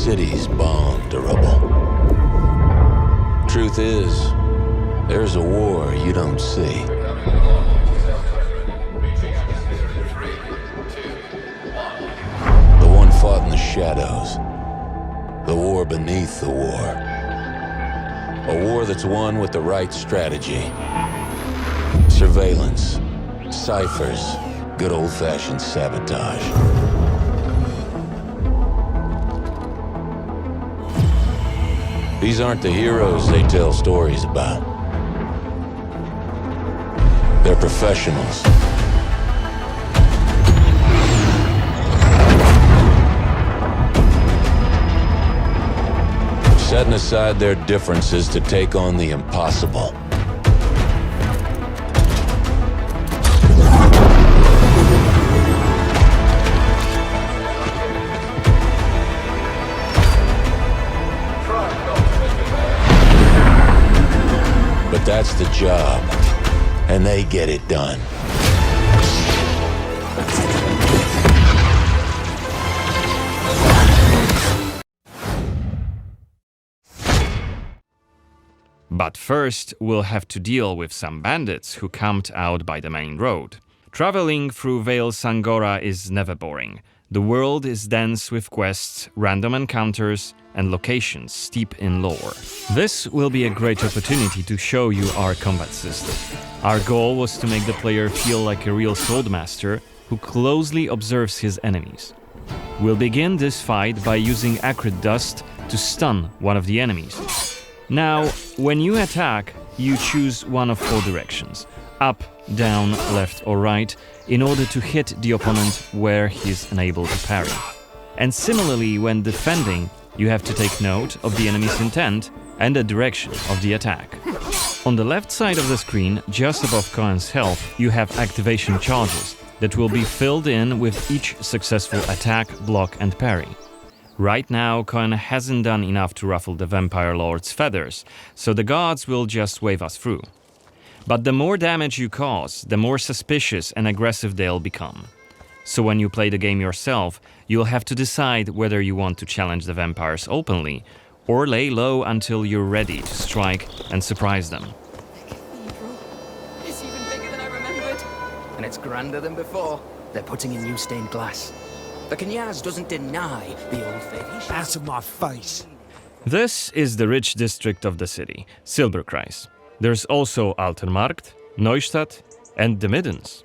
city's bombed or rubble. Truth is, there's a war you don't see. The one fought in the shadows. The war beneath the war. A war that's won with the right strategy. Surveillance, ciphers, good old-fashioned sabotage. These aren't the heroes they tell stories about. They're professionals. Setting aside their differences to take on the impossible. But that's the job, and they get it done. But first, we'll have to deal with some bandits who camped out by the main road. Traveling through Vale Sangora is never boring. The world is dense with quests, random encounters, and locations steep in lore. This will be a great opportunity to show you our combat system. Our goal was to make the player feel like a real swordmaster who closely observes his enemies. We'll begin this fight by using acrid dust to stun one of the enemies. Now, when you attack, you choose one of 4 directions: up, down, left or right, in order to hit the opponent where he's unable to parry. And similarly, when defending, you have to take note of the enemy's intent and the direction of the attack. On the left side of the screen, just above Cohen's health, you have activation charges that will be filled in with each successful attack, block and parry. Right now, Cohen hasn't done enough to ruffle the Vampire Lord's feathers, so the gods will just wave us through. But the more damage you cause, the more suspicious and aggressive they'll become. So when you play the game yourself, you'll have to decide whether you want to challenge the vampires openly, or lay low until you're ready to strike and surprise them. The cathedral. It's even bigger than I remembered. And it's grander than before. They're putting in new stained glass. The Knyaz doesn't deny the old faith. Out of my face. This is the rich district of the city, Silberkreis. There's also Altenmarkt, Neustadt, and the Middens.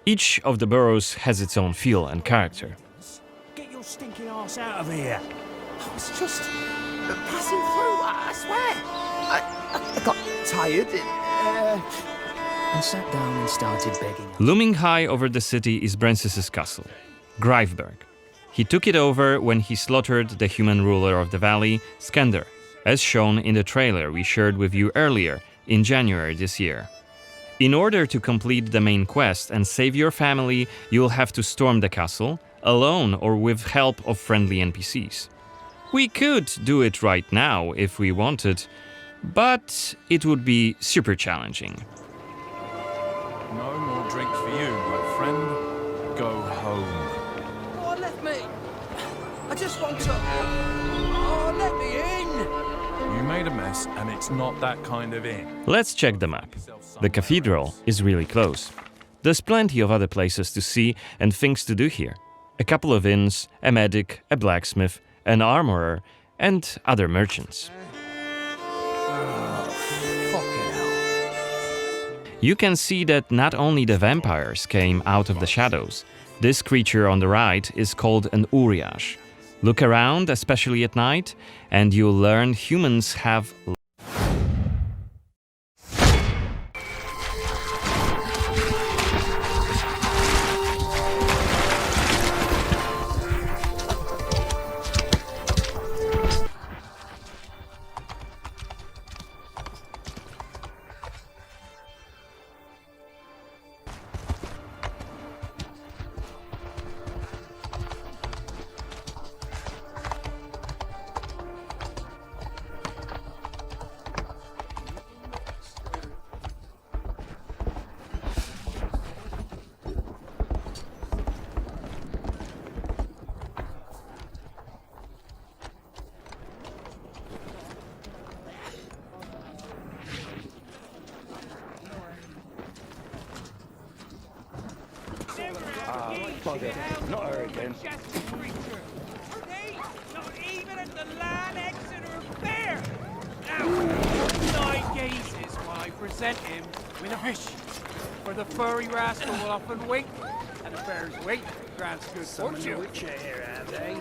Each of the boroughs has its own feel and character. Get your stinking ass out of here. I was just passing through, I swear. I got tired and sat down and started begging. Looming high over the city is Brensis's castle, Greifberg. He took it over when he slaughtered the human ruler of the valley, Skender, as shown in the trailer we shared with you earlier in January this year. In order to complete the main quest and save your family, you'll have to storm the castle, alone or with help of friendly NPCs. We could do it right now if we wanted, but it would be super challenging. No more drink for you, my friend. Go home. Oh, let me. I just want to. Oh, let me in. You made a mess, and it's not that kind of inn. Let's check the map. The cathedral is really close. There's plenty of other places to see and things to do here. A couple of inns, a medic, a blacksmith, an armorer, and other merchants. You can see that not only the vampires came out of the shadows. This creature on the right is called an Uriash. Look around, especially at night, and you'll learn humans have bugger. Not her again. Not even at the Lamb, Exeter Fair! Now, 9 gazes while I present him with a fish. For the furry rascal will often wink, and a bear's weight grants good fortune. Here, have they?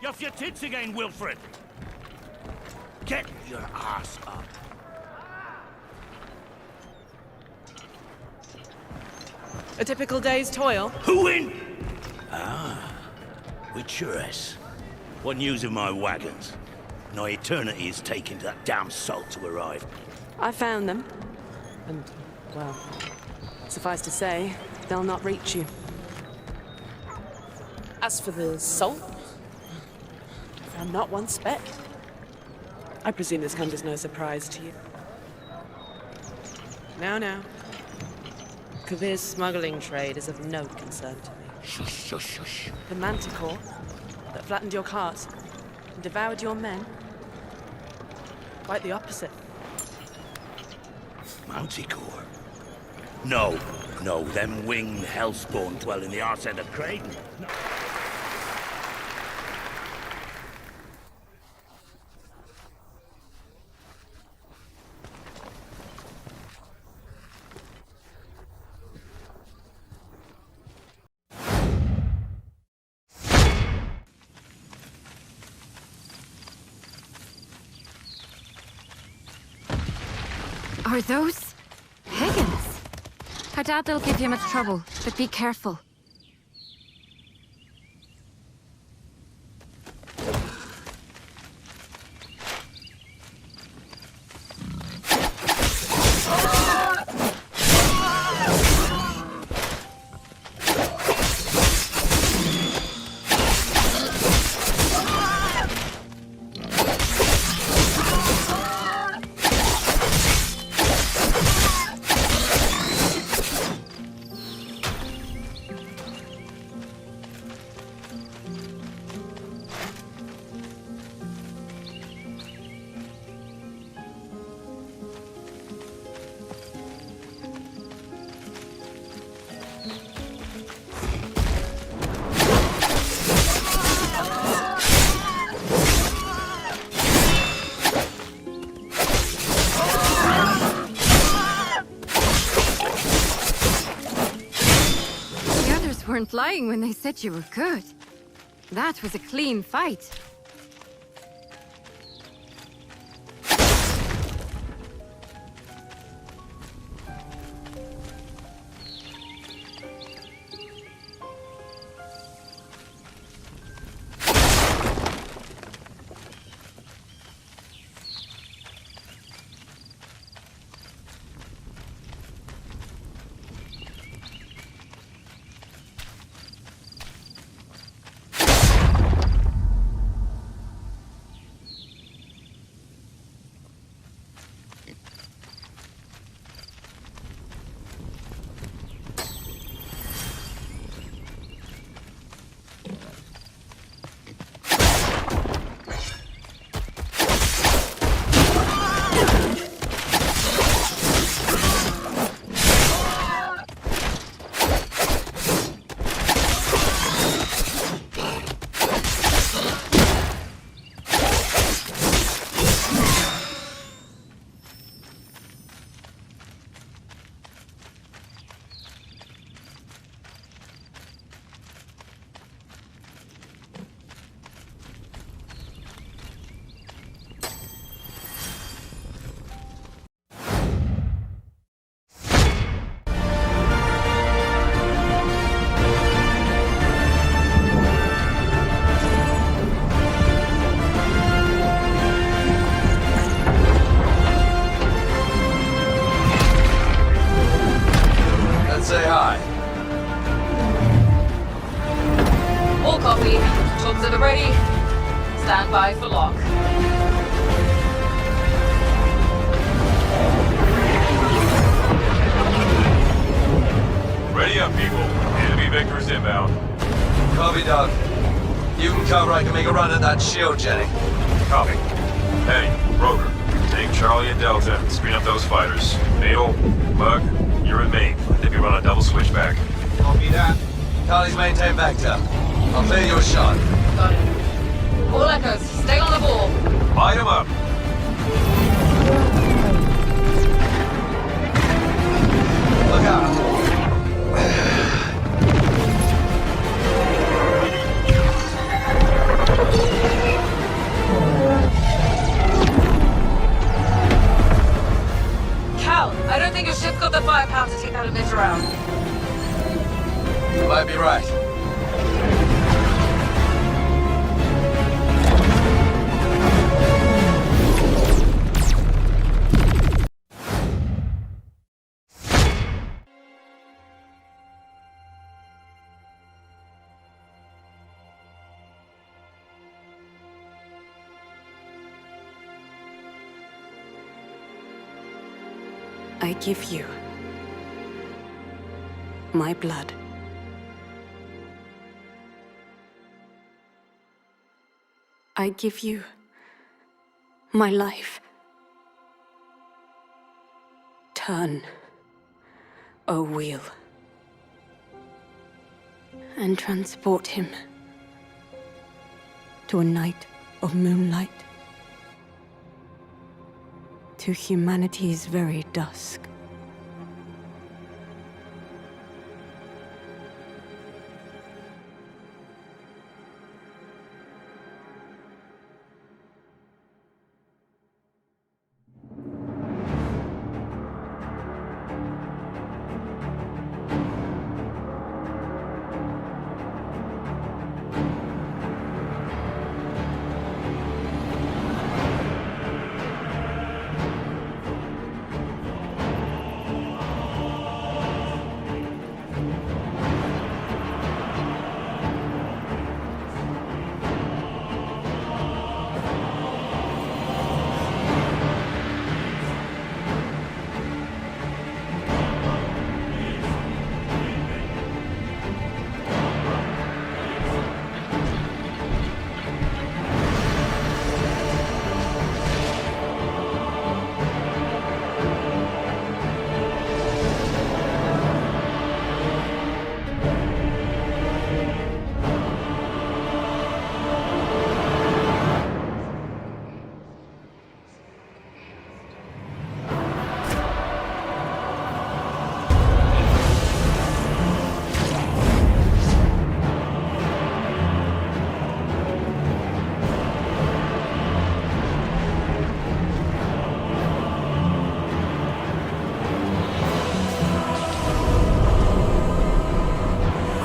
You off your tits again, Wilfred? Get your ass up. A typical day's toil. Who in? With Churess. What news of my wagons? No eternity is taking that damn salt to arrive. I found them. And, well, suffice to say, they'll not reach you. As for the salt, I found not one speck. I presume this comes as no surprise to you. Now. Kavir's smuggling trade is of no concern to me. Shush. The manticore that flattened your cart and devoured your men? Quite the opposite. Manticore? No, them winged hellspawn dwell in the arse end of Creighton. No. Are those pagans? I doubt they'll give you much trouble, but be careful. Weren't lying when they said you were good. That was a clean fight. cover, I can make a run at that shield, Jenny. Copy. Hey, Rover, take Charlie and Delta and screen up those fighters. Beetle, Mug, you're in main. I think we run a double switchback. Copy that. Carly's maintain vector. I'll clear you a shot. Got it. All echoes, stay on the ball. Light 'em up. Look out. Cal, I don't think your ship's got the firepower to take that emitter out. You might be right. I give you my blood. I give you my life. Turn, O wheel, and transport him to a night of moonlight, to humanity's very dusk.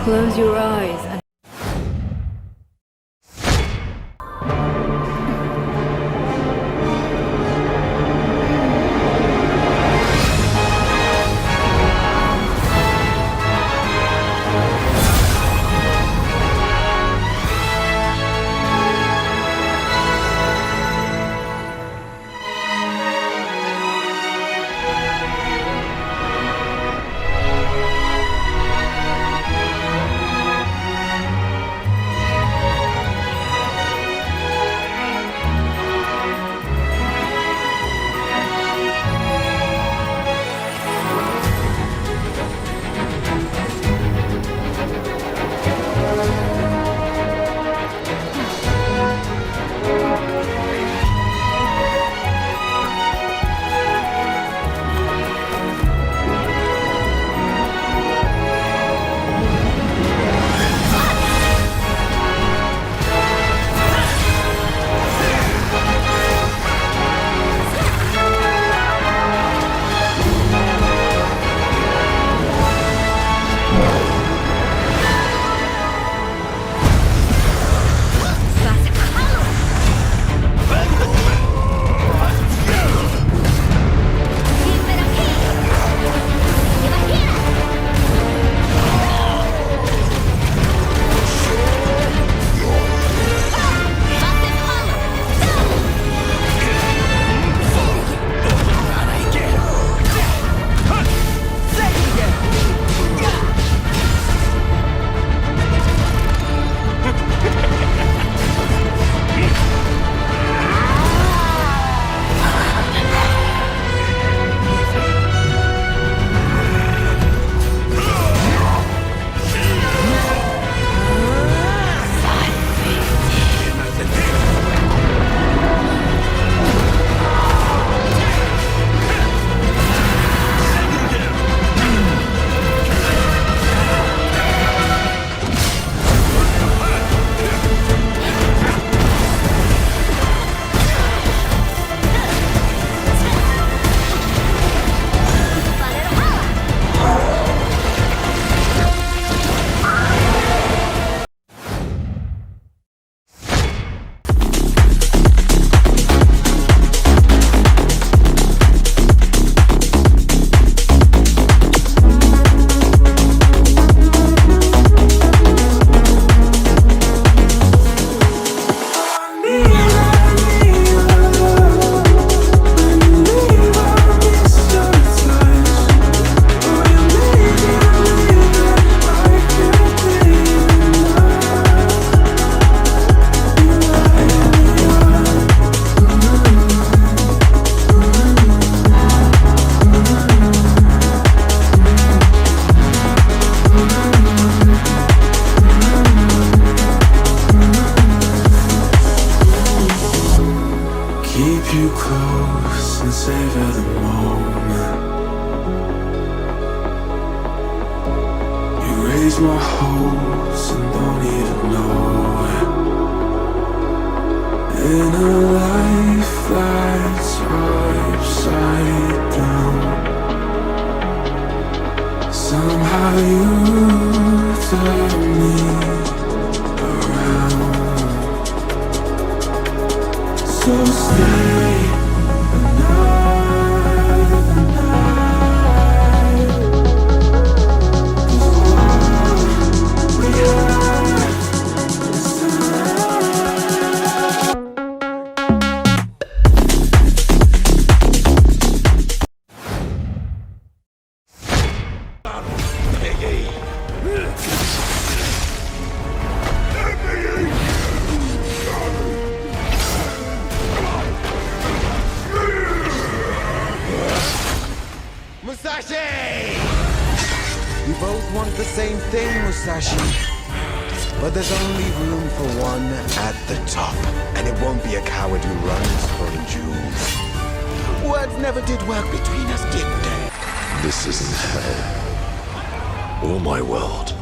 Close your eyes and and savor the moment. You raise my hopes and don't even know it. In a life that's upside down, somehow you turn me around. So stay another night, 'cause all we have is We both want the same thing, Musashi. But there's only room for one at the top. And it won't be a coward who runs for jewels. Words never did work between us, did they? This isn't hell. Oh my world.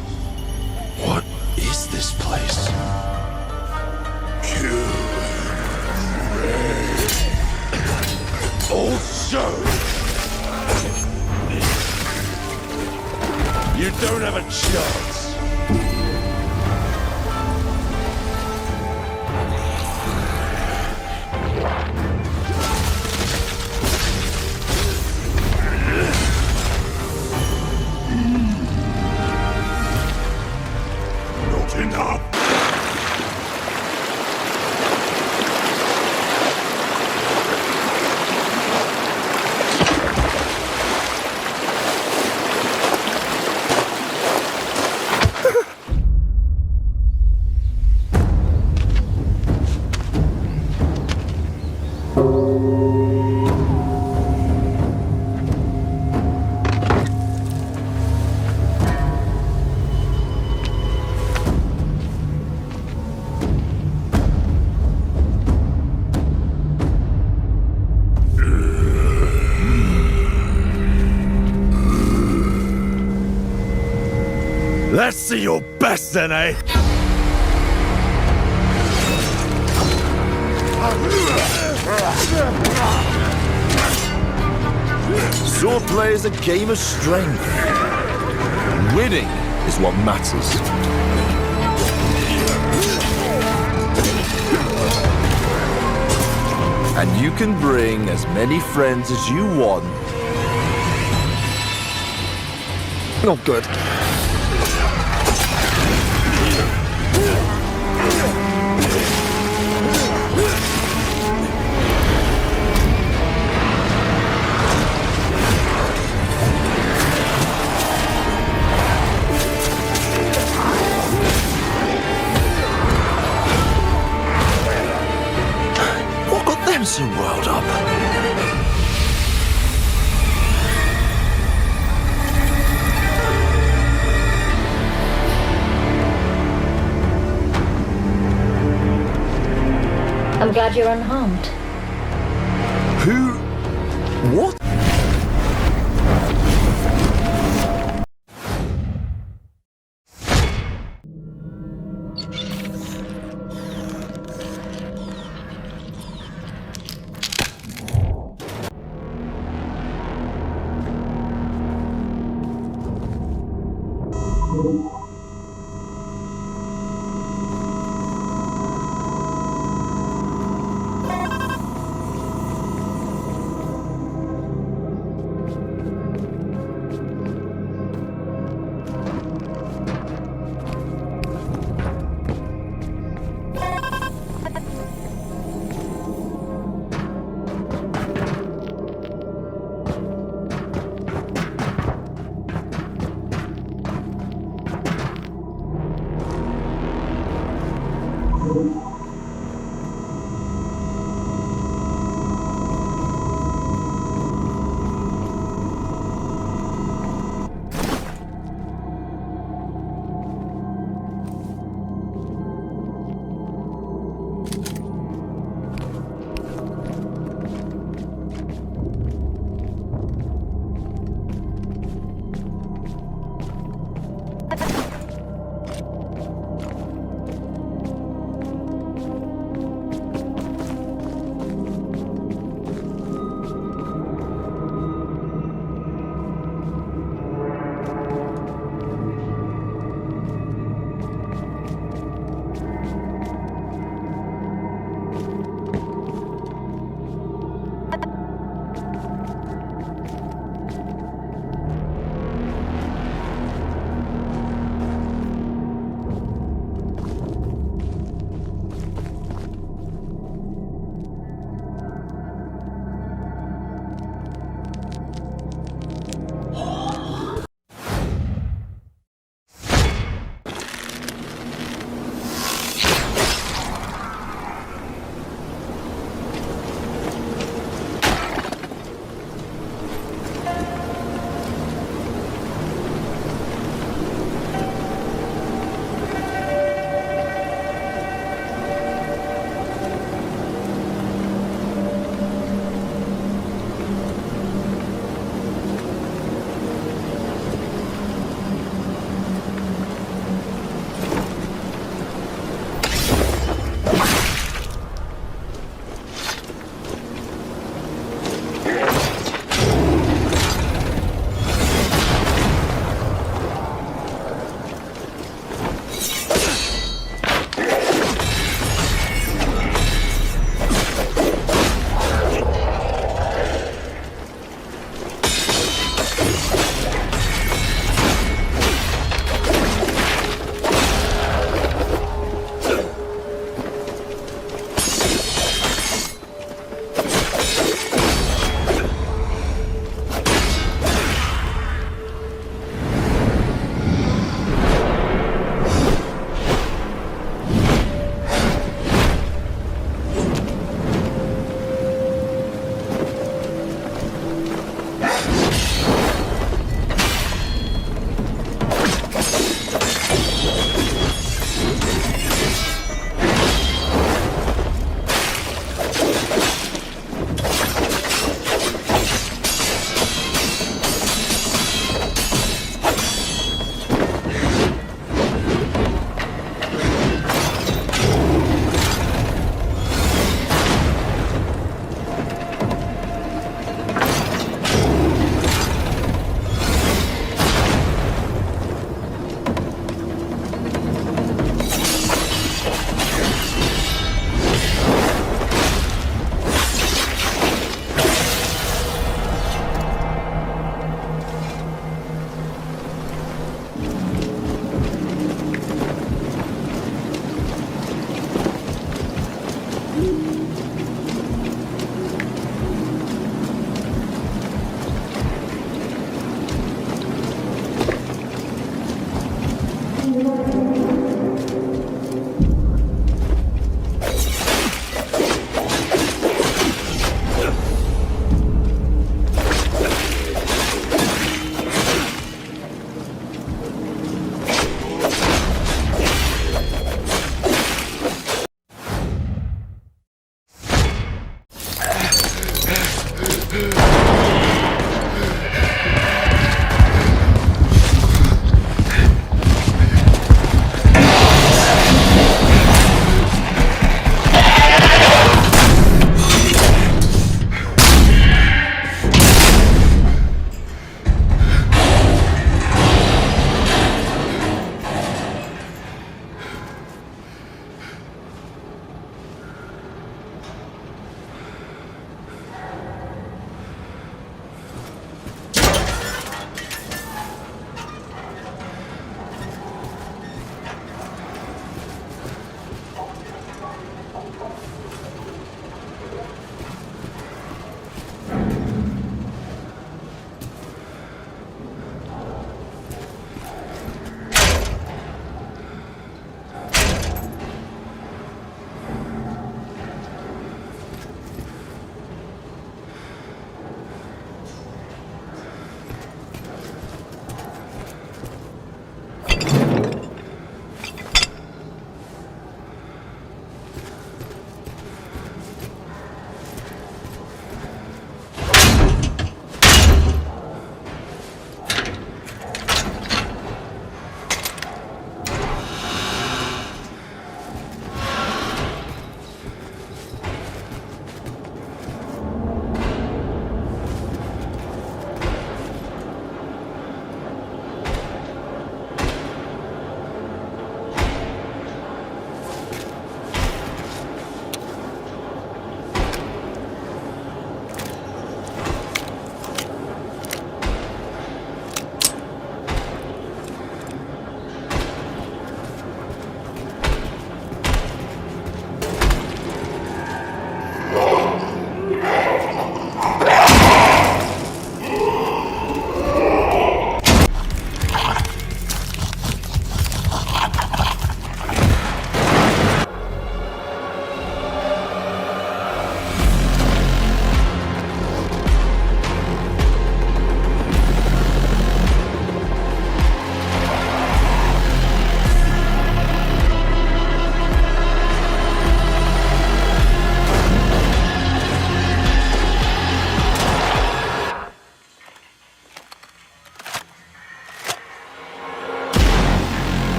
What is this place? Also, you don't have a chance. Not enough. Let's see your best then, eh? Swordplay is a game of strength. Winning is what matters. And you can bring as many friends as you want. Oh, good. So wound up. I'm glad you're unharmed. Who? What?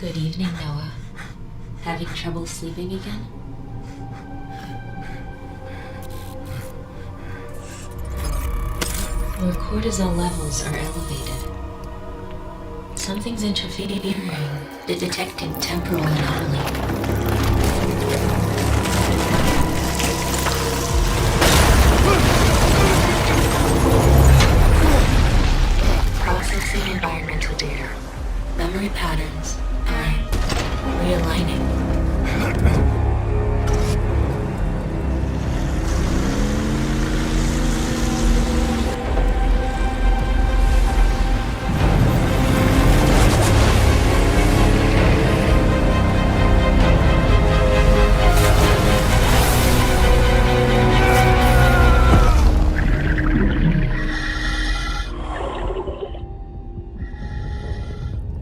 Good evening, Noah. Having trouble sleeping again? Your cortisol levels are elevated. Something's interfering, detecting temporal anomaly. Processing environmental data. Memory patterns are realigning.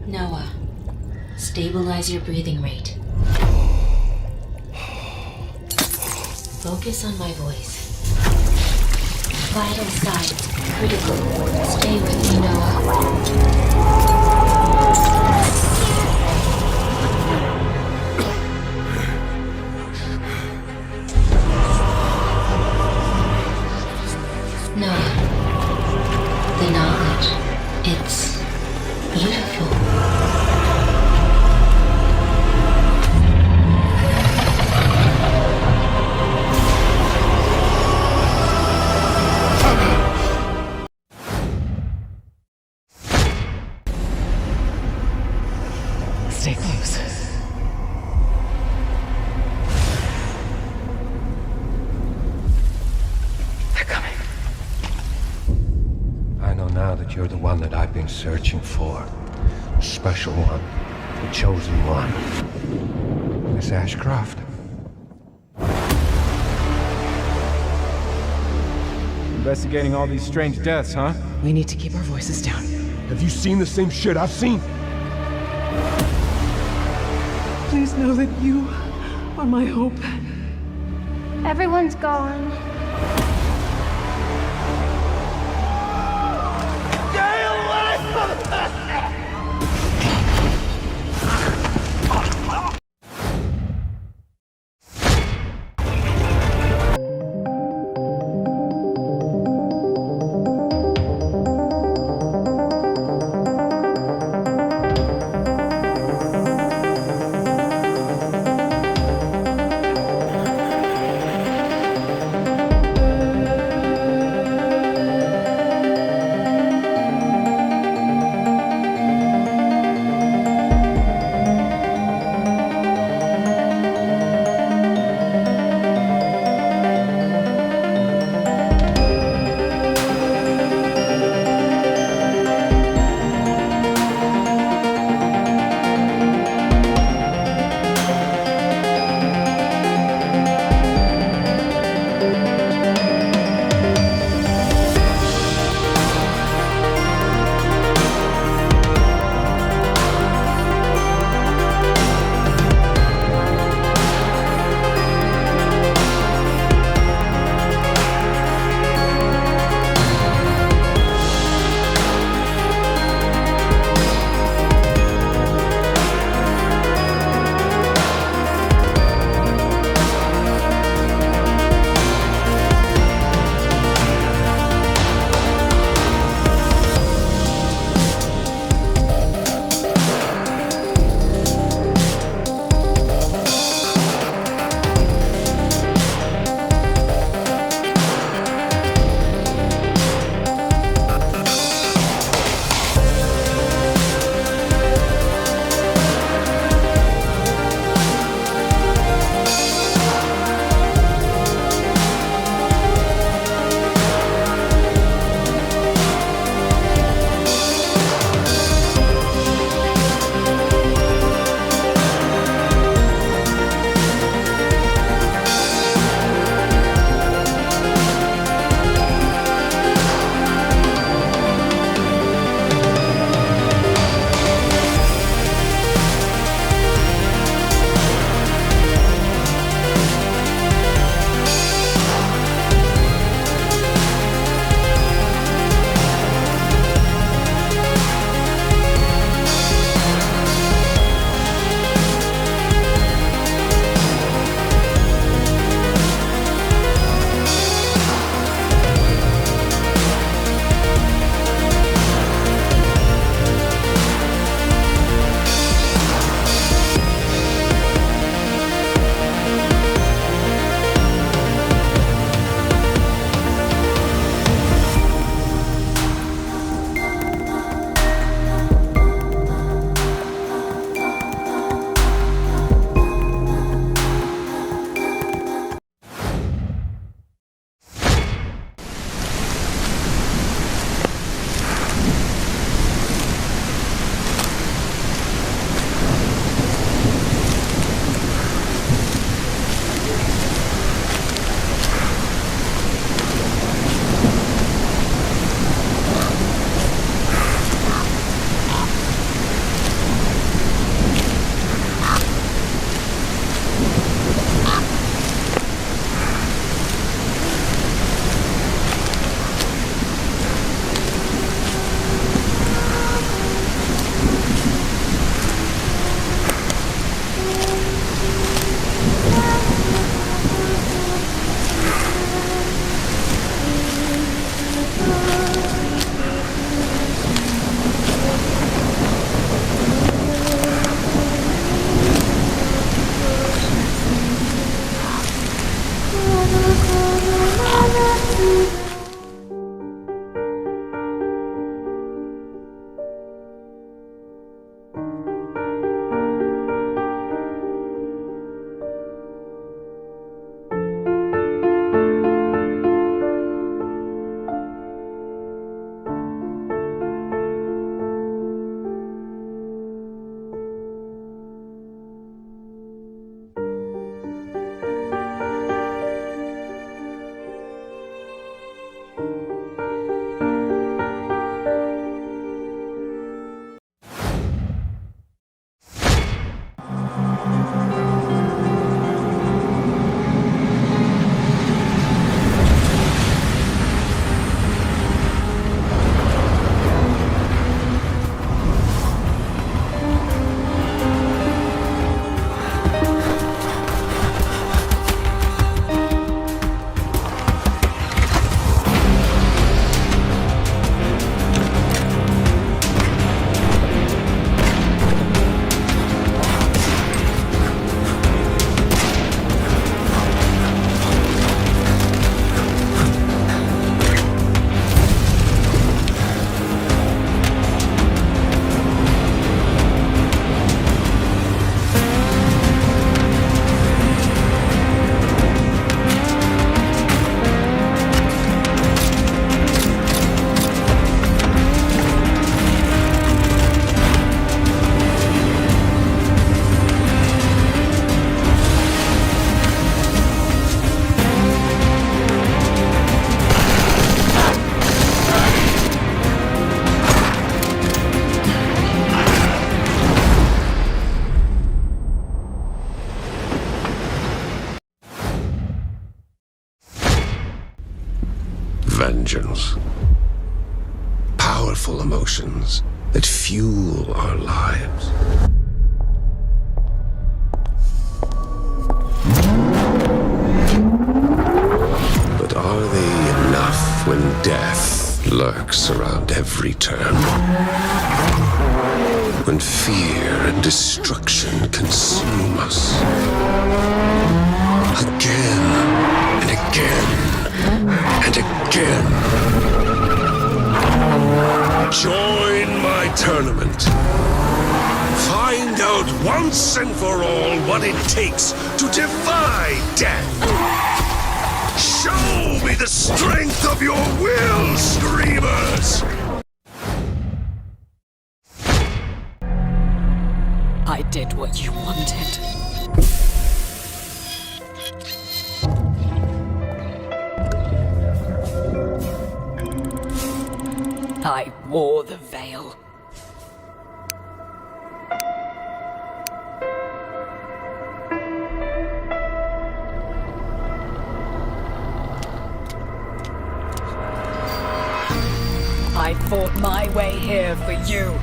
Noah, stabilize your breathing rate. Focus on my voice. Vital signs critical. Stay with me, Noah. Noah, the knowledge, it's beautiful. Stay close. They're coming. I know now that you're the one that I've been searching for. The special one. The chosen one. Miss Ashcroft. Investigating all these strange deaths, huh? We need to keep our voices down. Have you seen the same shit I've seen? Please know that you are my hope. Everyone's gone. emotions that fuel our lives. But are they enough when death lurks around every turn? When fear and destruction consume us again and again and again. Join my tournament. Find out once and for all what it takes to defy death. Show me the strength of your will, Screamers! I did what you wanted. I wore the veil. I fought my way here for you.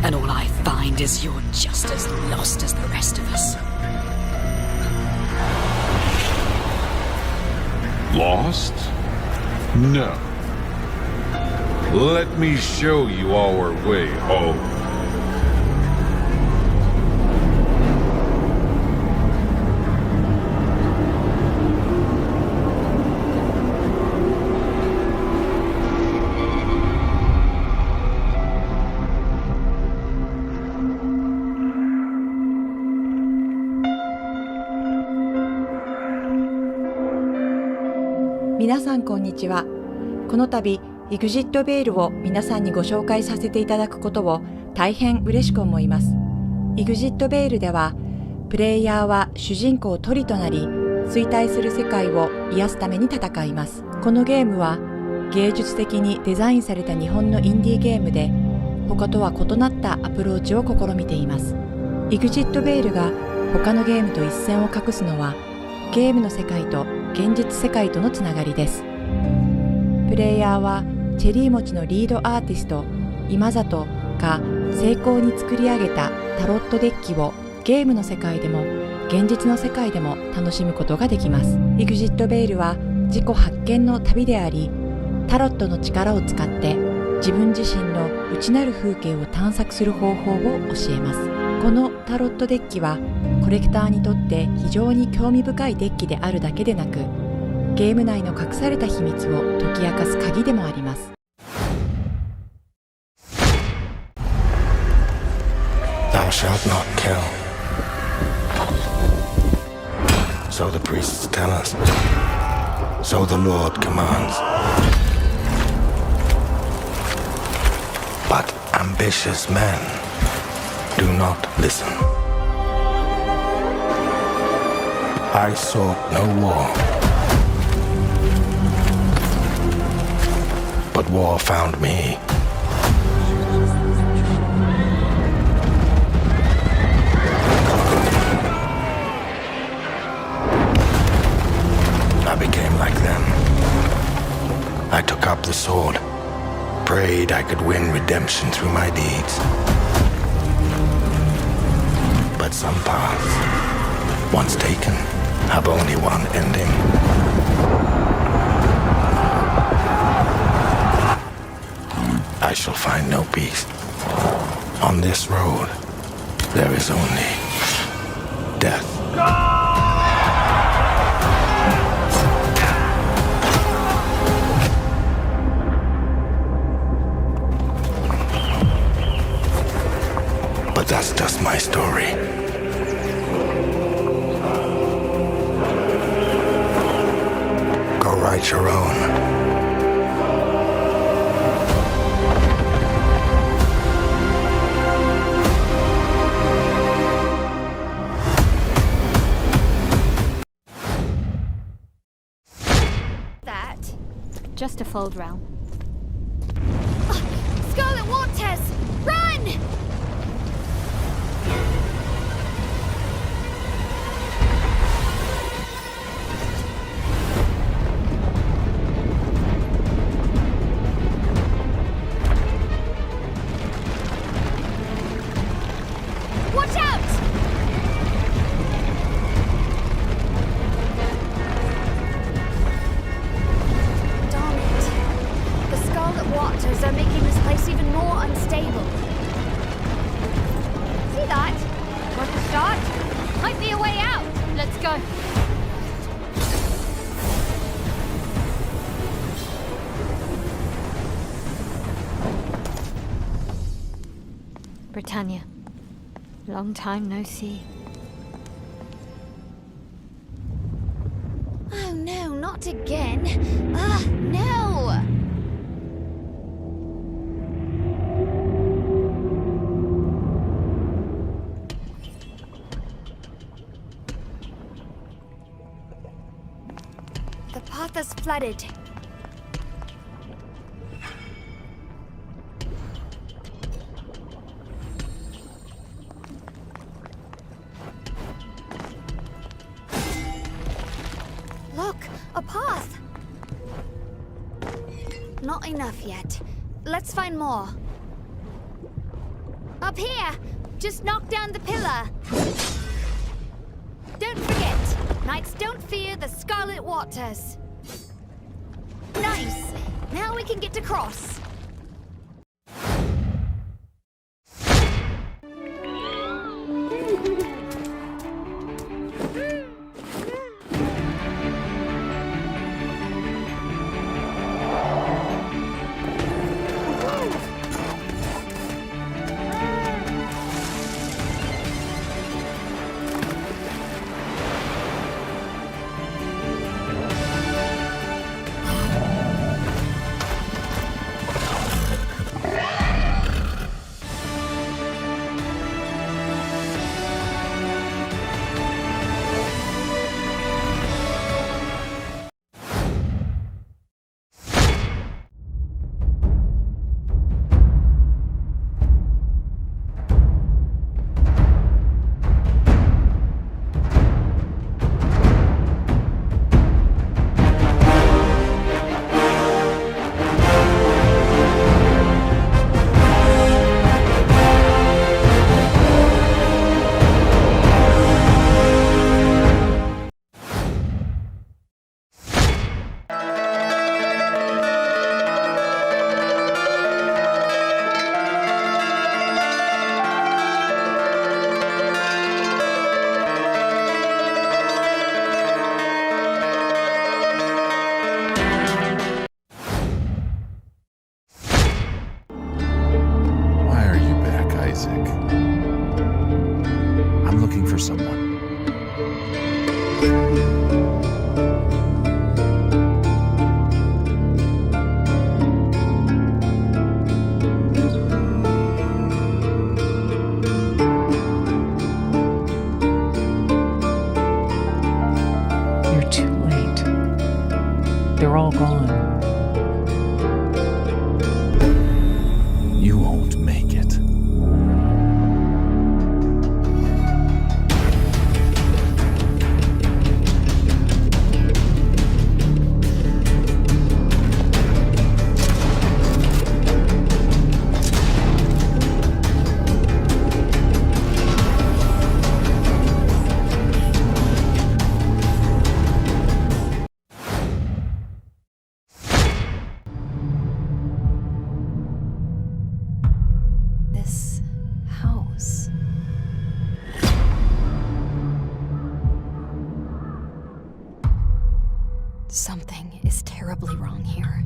And all I find is you're just as lost as the rest of us. Lost? No. Let me show you our way home.皆さんこんにちは。この度エグジットベールを皆さんにご紹介させていただくことを大変嬉しく思います。エグジットベールではプレイヤーは主人公トリとなり衰退する世界を癒すために戦います。このゲームは芸術的にデザインされた日本のインディーゲームで他とは異なったアプローチを試みています。エグジットベールが他のゲームと一線を画すのはゲームの世界と現実世界とのつながりです。プレイヤーはチェリー餅のリードアーティスト今里が精巧に作り上げたタロットデッキをゲームの世界でも現実の世界でも楽しむことができます。エグジットベールは自己発見の旅であり、タロットの力を使って自分自身の内なる風景を探索する方法を教えます。このタロットデッキはコレクターにとって非常に興味深いデッキであるだけでなく、ゲーム内の隠された秘密を解き明かす鍵でもあります。Thou shalt not kill. So the priests tell us. So the Lord commands. But ambitious men do not listen. I sought no war, but war found me. I became like them. I took up the sword, prayed I could win redemption through my deeds. But some paths, once taken, have only one ending. I shall find no peace. On this road, there is only death. But that's just my story. Go write your own. Just a fold realm. Scarlet Waters! Run! Tanya. Long time no see. Oh no, not again. Ugh, no! The path is flooded. Look, a path. Not enough yet. Let's find more. Up here! Just knock down the pillar. Don't forget, knights don't fear the scarlet waters. Nice! Now we can get across. They're all gone. You won't make it. Something is terribly wrong here.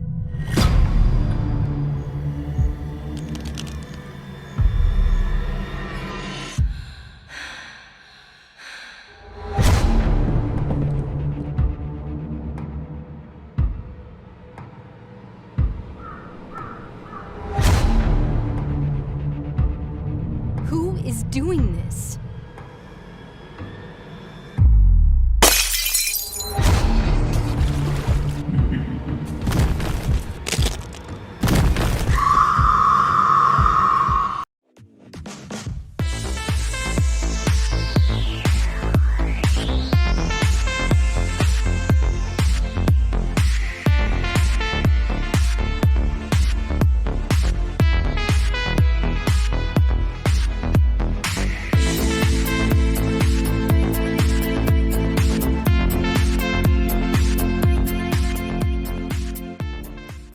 Who is doing this?